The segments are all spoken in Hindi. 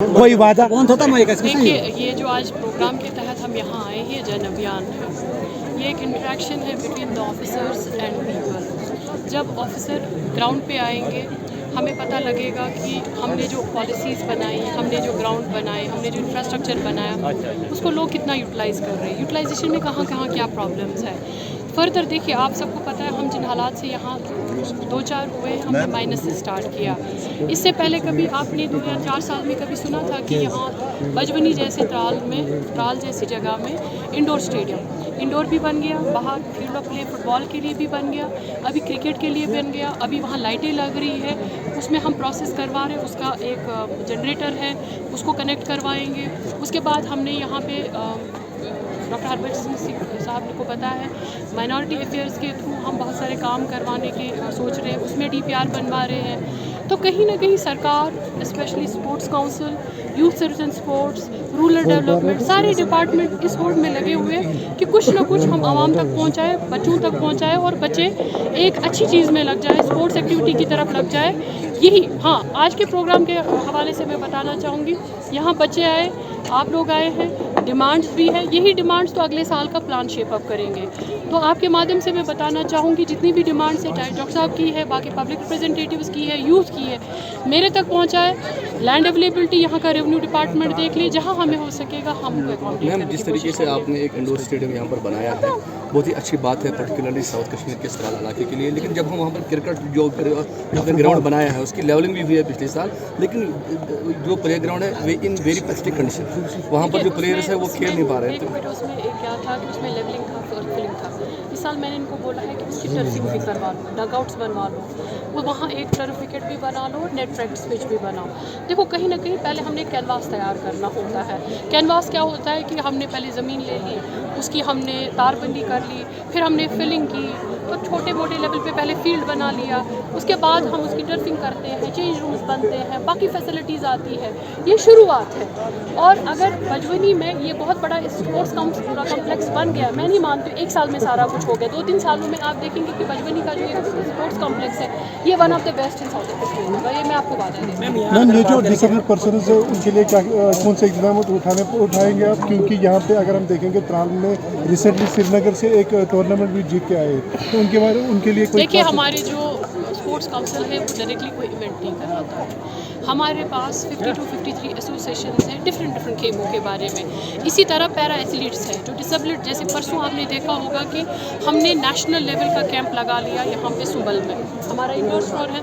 कोई वादा देखिए, ये जो आज प्रोग्राम के तहत हम यहाँ आए हैं, जन अभियान है, ये एक इंटरेक्शन है between the officers and people. जब ऑफिसर ग्राउंड पे आएंगे, हमें पता लगेगा कि हमने जो पॉलिसीज़ बनाई, हमने जो ग्राउंड बनाए, हमने जो इंफ्रास्ट्रक्चर बनाया, उसको लोग कितना यूटिलाइज़ कर रहे हैं, यूटिलाइजेशन में कहाँ कहाँ क्या प्रॉब्लम्स है। फर्दर देखिए, आप सबको पता है हम जिन हालात से यहाँ 2-4 हुए, हमने माइनस से स्टार्ट किया। इससे पहले कभी आपने 2 या 4 साल में कभी सुना था कि यहाँ बजवनी जैसे त्राल जैसी जगह में इंडोर स्टेडियम, इंडोर भी बन गया, बाहर फील्ड ऑफ प्ले फुटबॉल के लिए भी बन गया, अभी क्रिकेट के लिए बन गया, अभी वहाँ लाइटें लग रही है, उसमें हम प्रोसेस करवा रहे हैं, उसका एक जनरेटर है, उसको कनेक्ट करवाएंगे। उसके बाद हमने यहाँ पे डॉक्टर हरभजन सिंह साहब को पता है, माइनॉरिटी अफेयर्स के थ्रू हम बहुत सारे काम करवाने के सोच रहे हैं, उसमें डीपीआर बनवा रहे हैं। तो कहीं ना कहीं सरकार, specially sports council, youth citizen sports, rural development, सारे डिपार्टमेंट इस होड़ में लगे हुए हैं कि कुछ ना कुछ हम आवाम तक पहुंचाए, बच्चों तक पहुंचाए और बच्चे एक अच्छी चीज़ में लग जाए, स्पोर्ट्स एक्टिविटी की तरफ लग जाए। यही हाँ, आज के प्रोग्राम के हवाले से मैं बताना चाहूँगी, यहाँ बच्चे आए, आप लोग आए हैं, डिमांड्स भी है, यही डिमांड्स तो अगले साल का प्लान शेप अप करेंगे। तो आपके माध्यम से मैं बताना चाहूँगी, जितनी भी डिमांड्स है, चाहे डॉक्टर साहब की है, बाकी पब्लिक रिप्रेजेंटेटिव्स की है, यूथ की है, मेरे तक पहुँचाए। लैंड अवेलेबिलिटी यहाँ का रेवेन्यू डिपार्टमेंट देख लिए, जहाँ हमें हो सकेगा हम मैम, जिस तरीके से आपने एक इंडोर स्टेडियम यहाँ पर बनाया है, बहुत ही अच्छी बात है, पर्टिकुलरली साउथ कश्मीर के सराल इलाके के लिए। लेकिन जब हम वहाँ पर क्रिकेट जो ग्राउंड बनाया है, उसकी लेवलिंग भी हुई है पिछले साल, लेकिन जो प्ले ग्राउंड है वे इन वेरी पेस्टिक कंडीशन, वहाँ पर जो प्लेयर्स है वो खेल नहीं पा रहे थे। उसमें क्या था कि उसमें लेवलिंग था, फिलिंग था। इस साल मैंने इनको बोला है कि उसकी टर्फिंग भी करवा लो, डगआउट्स बनवा लो, वो वहाँ एक टर्फ विकेट भी बना लो, नेट प्रैक्टिस पिच भी बनाओ। देखो, कहीं ना कहीं पहले हमने कैनवास तैयार करना होता है। कैनवास क्या होता है कि हमने पहले ज़मीन ले ली, उसकी हमने तारबंदी कर ली, फिर हमने फिलिंग की, तो छोटे मोटे लेवल पे पहले फील्ड बना लिया, उसके बाद हम उसकी टर्फिंग करते हैं, चेंज रूम्स बनते हैं, बाकी फैसिलिटीज़ आती है। ये शुरुआत है। और अगर बजवनी में ये बहुत बड़ा स्पोर्ट्स पूरा कॉम्प्लेक्स बन गया, मैं नहीं मानती 1 साल में सारा कुछ हो गया, 2-3 सालों में आप देखेंगे कि बजवनी का जो स्पोर्ट्स कॉम्प्लेक्स है, ये one of the best in south Kashmir होगा। ये मैं आपको बात देती हूँ। मैम, ये जो डिसेबल्ड पर्सन है उनके लिए क्या कौन से इकदाम उठाएंगे आप? क्योंकि यहाँ पे अगर हम देखेंगे, त्राल में रिसेंटली श्रीनगर से एक टूर्नामेंट भी जीत के आए, तो उनके लिए कोई देखिए, हमारे जो स्पोर्ट्स काउंसिल है वो डायरेक्टली कोई इवेंट नहीं कराता है। हमारे पास 52-53 एसोसिएशंस हैं डिफरेंट गेमों के बारे में। इसी तरह पैरा एथलीट्स हैं जो डिसेबल्ड, जैसे परसों आपने देखा होगा कि हमने नेशनल लेवल का कैंप लगा लिया यहाँ पे सुबल में, हमारा इंडोर फ्लोर है।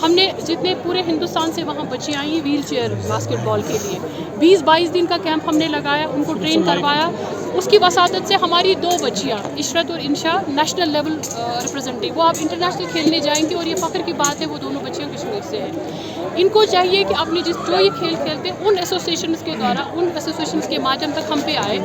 हमने जितने पूरे हिंदुस्तान से वहाँ बच्चियाँ आई हैं व्हील चेयर बास्केटबॉल के लिए, 20-22 दिन का कैंप हमने लगाया, उनको ट्रेन करवाया। उसकी वसादत से हमारी 2 बच्चियाँ, इशरत और इंशा, नेशनल लेवल रिप्रेजेंटेटिव, वो आप इंटरनेशनल खेलने जाएंगे और ये फ़ख्र की बात है, वो दोनों बच्चियाँ कश्मीर से हैं। इनको चाहिए कि अपनी जो ये खेल खेलते हैं उन एसोसिएशंस के द्वारा, उन एसोसिएशंस के माध्यम तक हम पे आए।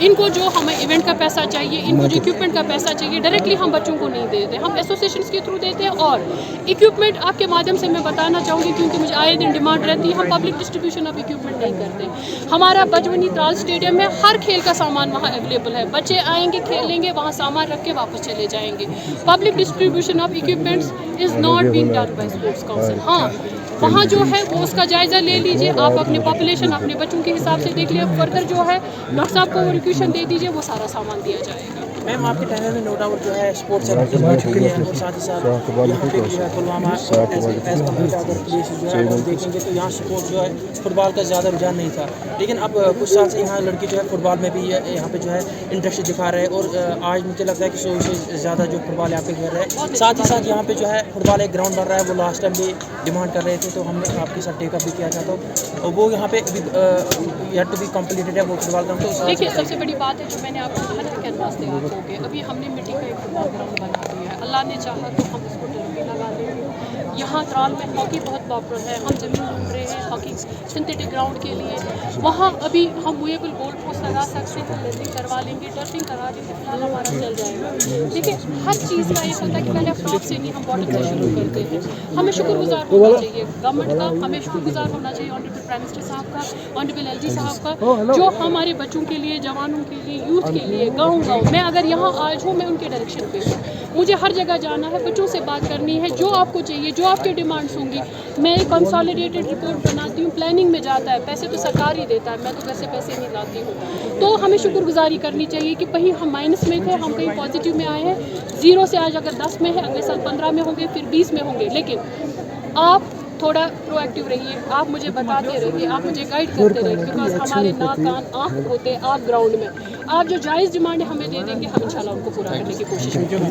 इनको जो हमें इवेंट का पैसा चाहिए, इनको जो इक्विपमेंट का पैसा चाहिए, डायरेक्टली हम बच्चों को नहीं देते, हम एसोसिएशंस के थ्रू देते हैं। और इक्विपमेंट आपके माध्यम से मैं बताना चाहूँगी, क्योंकि मुझे आए दिन डिमांड रहती है, हम पब्लिक डिस्ट्रीब्यूशन ऑफ इक्विपमेंट नहीं करते। हमारा बजवनी त्राल स्टेडियम में हर खेल का सामान वहाँ अवेलेबल है, बच्चे आएंगे, खेलेंगे, वहाँ सामान रख के वापस चले जाएंगे। Public distribution of equipments is not being done by sports council. हाँ, वहाँ जो है वो उसका जायज़ा ले लीजिए, आप अपने पॉपुलेशन, अपने बच्चों के हिसाब से देख लीजिए। फर्दर जो है डॉक्टर साहब को रिक्वेशन दे दीजिए, वो सारा सामान दिया जाएगा। मैम, आपके टनल में नो डाउट जो है स्पोर्ट्स एक्टिविटी है, और साथ ही साथ यहाँ पे जो है Pulwama as compared to other place जो है हम देखेंगे तो यहाँ स्पोर्ट्स जो है फुटबॉल का ज़्यादा रुझान नहीं था। लेकिन अब कुछ साल से यहाँ लड़के जो है फुटबॉल में भी यहाँ पे जो है इंटरेस्ट दिखा रहे हैं, और आज मुझे लगता है कि 100 से ज़्यादा जो फुटबॉल यहाँ पे खेल रहे हैं। साथ ही साथ यहाँ पे जो है फुटबॉल एक ग्राउंड बन रहा है, वो लास्ट टाइम भी डिमांड कर रहे थे, तो हमने आपके साथ टेकअप भी किया था, तो वो यहाँ पे यट टू बी कम्प्लीटेड है वो फुटबॉल ग्राउंड। तो देखिए, सबसे बड़ी बात है जो मैंने आपको कहा ना, कैनवास तैयार हो गए, अभी हमने मिट्टी का एक फुटबॉल ग्राउंड बना दिया है। अल्लाह ने चाहा तो हम उसको टर्फ भी लगा लेंगे। यहाँ त्राल में हॉकी बहुत पॉपुलर है, हम ज़मीन ढूंढ रहे हैं हॉकी सिंथेटिक ग्राउंड के लिए। वहाँ अभी हम मूवेबल गोल पोस्ट लगा सकते हैं, लेवलिंग करवा लेंगे, टर्फिंग करा लेंगे, फिलहाल हमारा चल जाएगा। देखिए, हर चीज़ का ये होता है कि पहले फ्लॉप से नहीं, हम बॉटम से शुरू करते हैं। हमें शुक्रगुजार होना चाहिए गवर्नमेंट का, हमें शुक्रगुजार होना चाहिए ऑनरेबल प्राइम मिनिस्टर साहब का, ऑनरेबल एलजी साहब का, जो हमारे बच्चों के लिए, जवानों के लिए, यूथ के लिए, गाँव मैं अगर यहाँ आज हूँ, मैं उनके डायरेक्शन पे हूँ। मुझे हर जगह जाना है, बच्चों से बात करनी है, जो आपको चाहिए, जो आपकी डिमांड्स होंगी। मैं एक कंसोलिडेटेड रिपोर्ट बनाती हूँ, प्लानिंग में जाता है, पैसे तो सरकार ही देता है, मैं तो घर से पैसे नहीं लाती हूँ। तो हमें शुक्रगुजारी करनी चाहिए कि कहीं हम माइनस में थे, हम कहीं पॉजिटिव में आए हैं। 0 से आज अगर 10 में है, अगले साल 15 में होंगे, फिर 20 में होंगे। लेकिन आप थोड़ा प्रोएक्टिव रहिए, आप मुझे बताते रहिए, आप मुझे गाइड करते रहिए, बिकॉज हमारे नाक कान आँख होते आप ग्राउंड में। आप जो जायज़ डिमांड हमें दे देंगे, हम इंशाल्लाह उनको पूरा करने की कोशिश करेंगे।